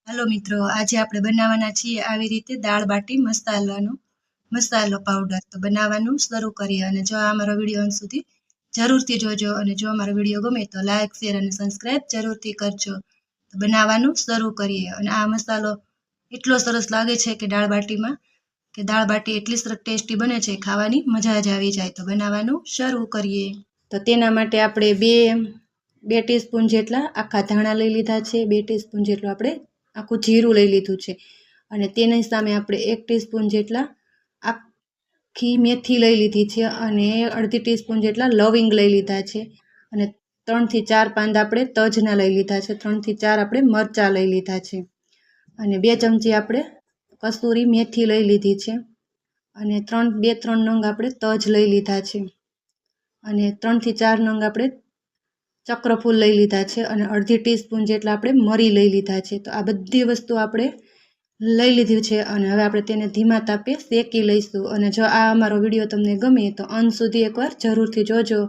Hello मित्रों, आज આપણે બનાવવાના છીએ આવી રીતે દાળ બાટી મસાલો પાવડર તો બનાવવાનું શરૂ કરીએ અને જો આ અમારો વિડિયો અંત સુધી જરૂરથી જોજો અને જો અમારો વિડિયો ગમે તો લાઈક શેર અને સબસ્ક્રાઇબ જરૂરથી કરજો તો બનાવવાનું શરૂ કરીએ અને આ મસાલો એટલો સરસ લાગે છે કે દાળ બાટી એટલી સરસ ટેસ્ટી બને છે ખાવાની મજા જ આવી જાય તો બનાવવાનું શરૂ કરીએ તો તેના માટે આપણે બે ટીસ્પૂન જેટલા આખા ધાણા લઈ લીધા છે 2 ટીસ્પૂન જેટલું આપણે આખું જીરું લઈ લીધું છે અને તેની સામે આપણે 1 ટીસ્પૂન જેટલા આખી મેથી લઈ લીધી છે અને અડધી ટીસ્પૂન જેટલા લવિંગ લઈ લીધા છે અને 3 થી 4 પાંદ આપણે તજના લઈ લીધા છે 3 થી 4 આપણે મરચાં લઈ લીધા છે અને 2 ચમચી આપણે કસૂરી મેથી લઈ લીધી છે અને 3 નંગ આપણે તજ લઈ લીધા છે અને 3 થી 4 નંગ આપણે ચક્રફૂલ લઈ લીધા છે અને અડધી ટીસ્પૂન જેટલા આપણે મરી લઈ લીધા છે તો આ બધી વસ્તુ આપણે લઈ લીધી છે અને હવે આપણે તેને ધીમા તાપે શેકી લઈશું અને જો આ અમારો વિડિયો તમને ગમે તો અંત સુધી એકવાર જરૂરથી જોજો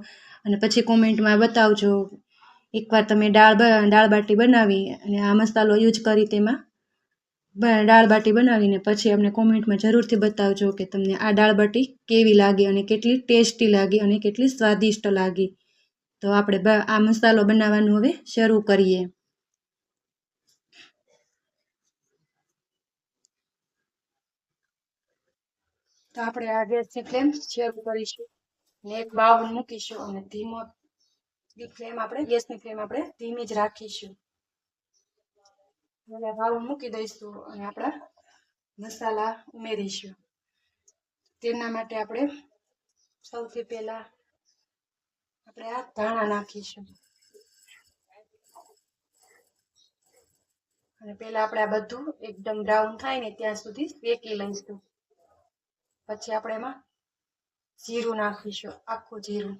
અને પછી કોમેન્ટમાં બતાવજો એકવાર તમે દાળ બાટી બનાવી અને આ મસાલો યુઝ કરી તેમાં દાળ બાટી બનાવીને પછી અમને કોમેન્ટમાં જરૂરથી બતાવજો કે તમને આ દાળ બાટી કેવી લાગી અને કેટલી ટેસ્ટી લાગી અને કેટલી સ્વાદિષ્ટ લાગી તો આપણે આ મસાલો બનાવવાનું હવે શરૂ કરીએ તો આપણે આ ગેસની ફ્લેમ શરૂ કરીશું અને એક બાઉલ મૂકીશું અને ગેસની ફ્લેમ આપણે ધીમી જ રાખીશું હવે બાઉલ મૂકી દઈશું અને આપણા મસાલા ઉમેરીશું તેના માટે આપણે સૌથી પહેલા આપણે આ ધાણા નાખીશું અને પહેલા આપણે આ બધું એકદમ બ્રાઉન થાય ને ત્યાં સુધી શેકી લઈશું પછી આપણે એમાં જીરું નાખીશું આખું જીરું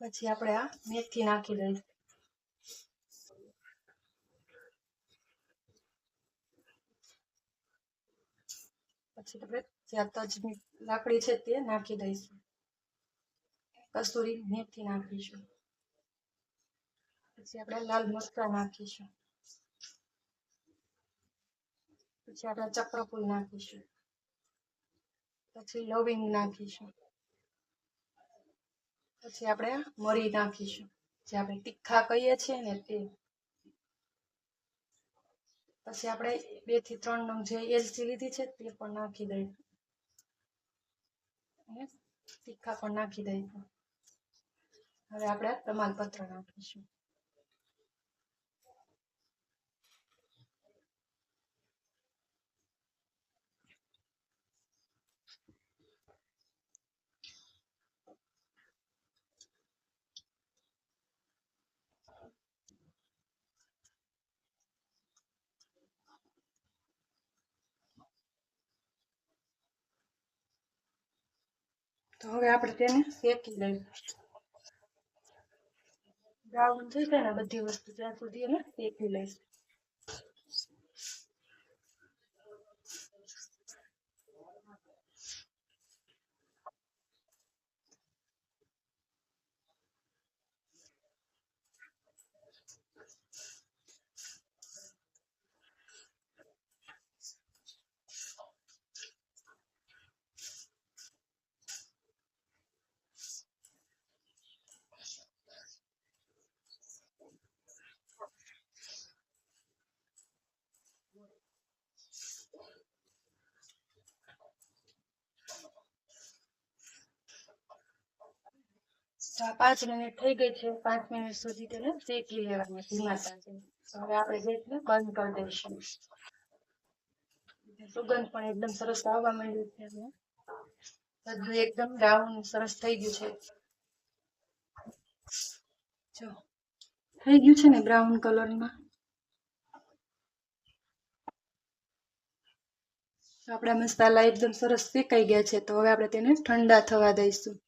પછી આપણે આ મેથી નાખી દઈશું પછી આપણે જ્યાં તજની લાકડી છે તે નાખી દઈશું કસૂરી મેથી નાખીશું પછી આપણે લાલ મરચાં નાખીશું પછી આપણે ચક્રફૂલ નાખીશું પછી લવિંગ નાખીશું પછી આપણે મરી નાખીશું જે આપણે તીખા કહીએ છીએ ને તે પછી આપણે 2 થી 3 નંગ જે એલચી લીધી છે તે પણ નાખી દઈશું અને તીખા પણ નાખી દઈશું હવે આપણે તમાલપત્ર નાખીશું તો હવે આપણે તેને શેકી લઈશું બ્રાઉન થઈ જાય ને બધી વસ્તુ ત્યાં સુધી એને શેકી લઈશું તો 5 મિનિટ થઈ ગઈ છે 5 મિનિટ સુધી તેને શેકી લેવાનું ધીમા તાપે હવે આપણે ગેસને બંધ કરી દઈશું સુગંધ પણ એકદમ સરસ આવવા માંડ્યું છે બધું એકદમ બ્રાઉન સરસ થઈ ગયું છે જો થઈ ગયું છે ને બ્રાઉન કલરમાં આપણા મસાલા એકદમ સરસ શેકાઈ ગયા છે તો હવે આપણે તેને ઠંડા થવા દઈશું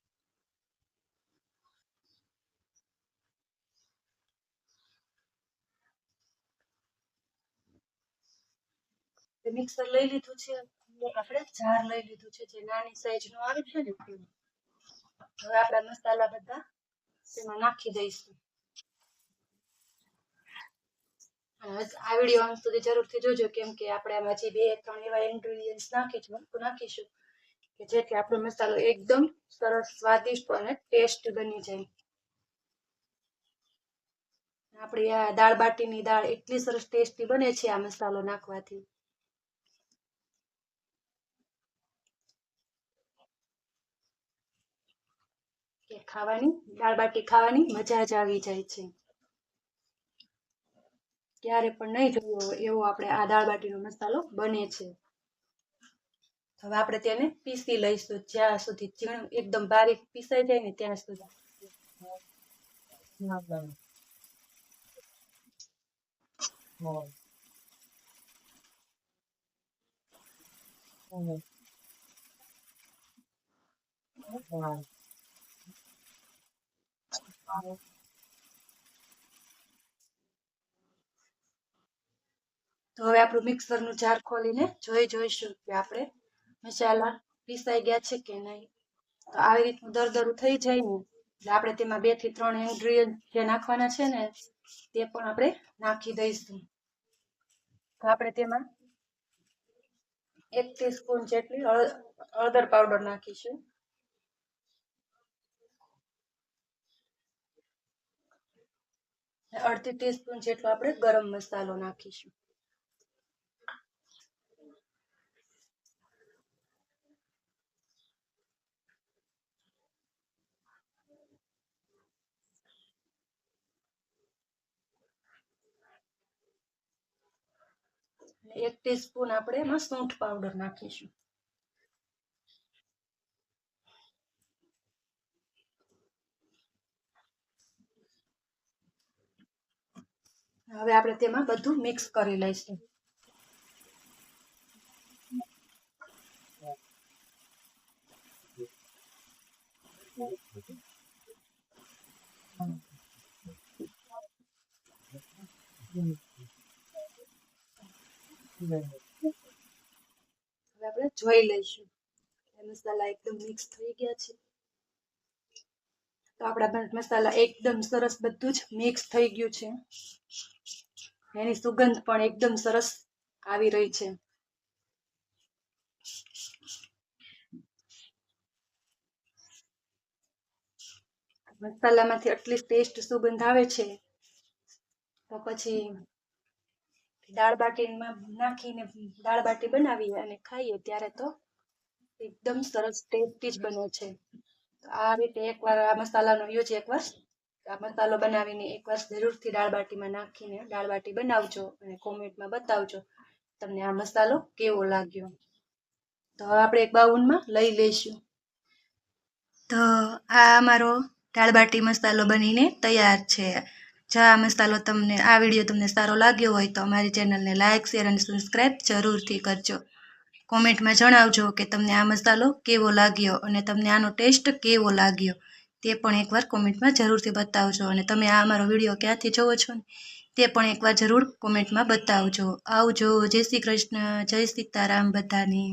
મિક્સર લઈ લીધું છે આપણે જાર લઈ લીધું છે જે નાની સાઈઝનું આવે છે ને તે. હવે આપણા મસાલા બધા તેમાં નાખી દઈશું. આ વિડીયો અંત સુધી જરૂરથી જોજો, કેમ કે આપણે આમાં હજી 2-3 એવા ઇન્ગ્રેડિયન્ટ્સ નાખીશું કે જેથી આપણો મસાલો એકદમ સરસ સ્વાદિષ્ટ અને ટેસ્ટી બની જાય. આપણી આ દાળ બાટીની દાળ એટલી સરસ ટેસ્ટી બને છે આ મસાલો નાખવાથી. કે દાળ બાટી ખાવાની મજા જ આવી જાય છે. ક્યારે પણ નહીં જોયો હોય એવો આપણે આ દાળ બાટીનો મસાલો બને છે. હવે આપણે તેને પીસી લઈશું જ્યાં સુધી ઝીણું એકદમ બારીક પીસાઈ જાય ને ત્યાં સુધી. તો હવે આપણું મિક્સરનું જાર ખોલીને જોઈશું કે આપણે મસાલા પીસાઈ ગયા છે કે નહીં. તો આવી રીતનું દરદરું થઈ જાય ને એટલે આપણે તેમાં 2 થી 3 ઇન્ગ્રેડિયન્ટ જે નાખવાના છે ને તે પણ આપણે નાખી દઈશું. તો આપણે તેમાં 1 ટીસ્પૂન જેટલી હળદર પાવડર નાખીશું. અડધી ટીસ્પૂન જેટલો આપણે ગરમ મસાલો નાખીશું. અને 1 ટીસ્પૂન આપણે એમાં સૂંઠ પાવડર નાખીશું. હવે આપણે તેમાં બધું મિક્સ કરી લઈશું. હવે આપણે જોઈ લઈશું મસાલા એકદમ મિક્સ થઈ ગયા છે. તો આપણા મસાલા એકદમ સરસ બધું જ મિક્સ થઈ ગયું છે. એની સુગંધ પણ એકદમ સરસ આવી રહી છે. મસાલામાંથી આટલી ટેસ્ટ સુગંધ આવે છે તો પછી દાળ બાટીમાં નાખીને દાળ બાટી બનાવીએ અને ખાઈએ ત્યારે તો એકદમ સરસ ટેસ્ટી જ બને છે. તો આ રીતે એકવાર આ મસાલાનો યુઝ આ મસાલો બનાવીને એકવાર જરૂરથી દાળ બાટીમાં નાખીને દાળ બાટી બનાવજો અને કોમેન્ટમાં બતાવજો તમને આ મસાલો કેવો લાગ્યો. તો આપણે એક બાઉલમાં લઈ લઈશું. તો આ અમારો દાળ બાટી મસાલો બનીને તૈયાર છે. જો આ મસાલો આ વિડીયો તમને સારો લાગ્યો હોય તો અમારી ચેનલને લાઇક, શેર અને સબસ્ક્રાઈબ જરૂરથી કરજો. કોમેન્ટમાં જણાવજો કે તમને આ મસાલો કેવો લાગ્યો અને તમને આનો ટેસ્ટ કેવો લાગ્યો તે પણ એકવાર કોમેન્ટમાં જરૂરથી બતાવજો. અને તમે આ અમારો વિડીયો ક્યાંથી જોવો છો ને તે પણ એકવાર જરૂર કોમેન્ટમાં બતાવજો. આવજો. જય શ્રી કૃષ્ણ, જય સીતારામ બધાને.